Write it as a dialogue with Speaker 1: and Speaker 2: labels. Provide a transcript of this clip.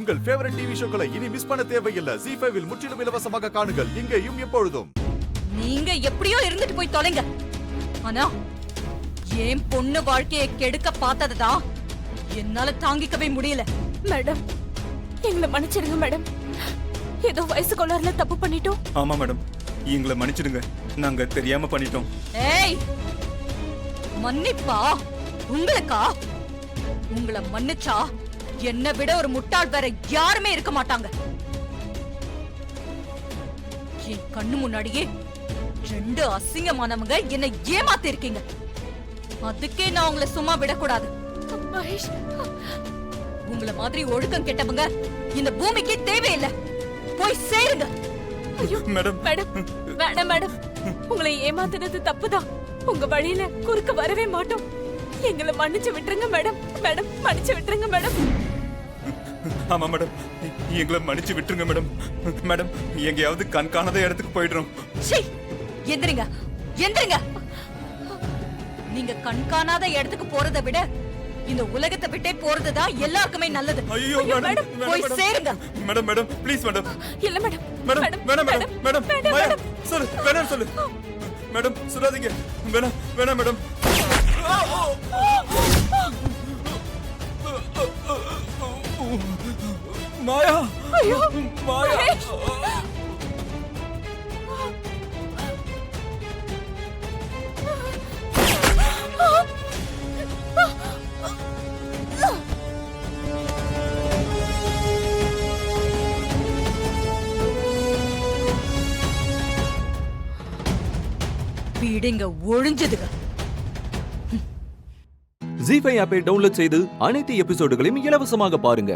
Speaker 1: உங்கள் favourite TV ஷோக்களை இனி miss பண்ண தேவையில்லை. ZEE5 இல் முற்றிலும் இலவசமாக காணுங்கள். இங்கேயும் எப்பொழுதும்.
Speaker 2: நீங்க எப்படியோ இருந்துட்டு போய் தொலைங்க. ஆனா ஏன் பொண்ணு வாழ்க்கையை கெடுக்க பார்த்ததுதான் என்னால தாங்கிக்கவே முடியல.
Speaker 3: மேடம், எங்களை மன்னிச்சிடுங்க மேடம். ஏதோ வயசு கொள்ளாருல தப்பு பண்ணிட்டோம்.
Speaker 4: ஆமா மேடம், எங்களை மன்னிச்சிடுங்க. நாங்க தெரியாம பண்ணிட்டோம்.
Speaker 2: ஏய், மன்னிப்பா உங்களுக்கா? உங்களை மன்னிச்சா என்னை விட ஒரு முட்டாள் வேற யாருமே இருக்க மாட்டாங்க. என் கண்ணு முன்னாடியே 2 அசிங்கமானவங்க என்னை ஏமாத்தி இருக்கீங்க. அதுக்கே நான் உங்களை சும்மா விடக்கூடாது.
Speaker 3: மகேஷ்,
Speaker 2: உங்களை மாதிரி ஒழுக்கம் கெட்டவங்க இந்த பூமிக்கு தேவையில்லை. போய் சேருங்க.
Speaker 3: ஐயோ
Speaker 4: மேடம்,
Speaker 3: மேடம், வேணாம் மேடம். உங்களை ஏமாத்துனது தப்புதான். உங்க வழியில குறுக்க வரவே மாட்டோம். எங்களை மன்னிச்சு விட்டுருங்க மேடம். மேடம், மன்னிச்சு விட்டுருங்க மேடம்.
Speaker 4: ஆமா மேடம், எங்களை மன்னிச்சு விட்டுருங்க மேடம். மேடம், எங்கேயாவது கண் காணாத இடத்துக்கு போயிடுறோம்.
Speaker 2: சீ, எந்திரிங்க, எந்திரிங்க. நீங்க கண் காணாத இடத்துக்கு போறதை விட இந்த உலகத்தை விட்டே போறதுதான் எல்லாருக்குமே நல்லது.
Speaker 4: ஐயோ மேடம்,
Speaker 2: போய் சேருங்க.
Speaker 4: Madam madam please madam.
Speaker 3: இல்ல மேடம்.
Speaker 4: மேடம் வேணாம் மேடம். மேடம் மாயா சொல்லு, வேணாம் சொல்லு. மேடம் சொல்லாதீங்க. வேணாம் வேணாம் மேடம். மாயா,
Speaker 3: ஐயோ
Speaker 4: மாயா.
Speaker 2: வீடுங்க ஒழிஞ்சதுங்க.
Speaker 5: ZEE5 ஆப்பை டவுன்லோட் செய்து அனைத்து எபிசோடுகளையும் இலவசமாக பாருங்க.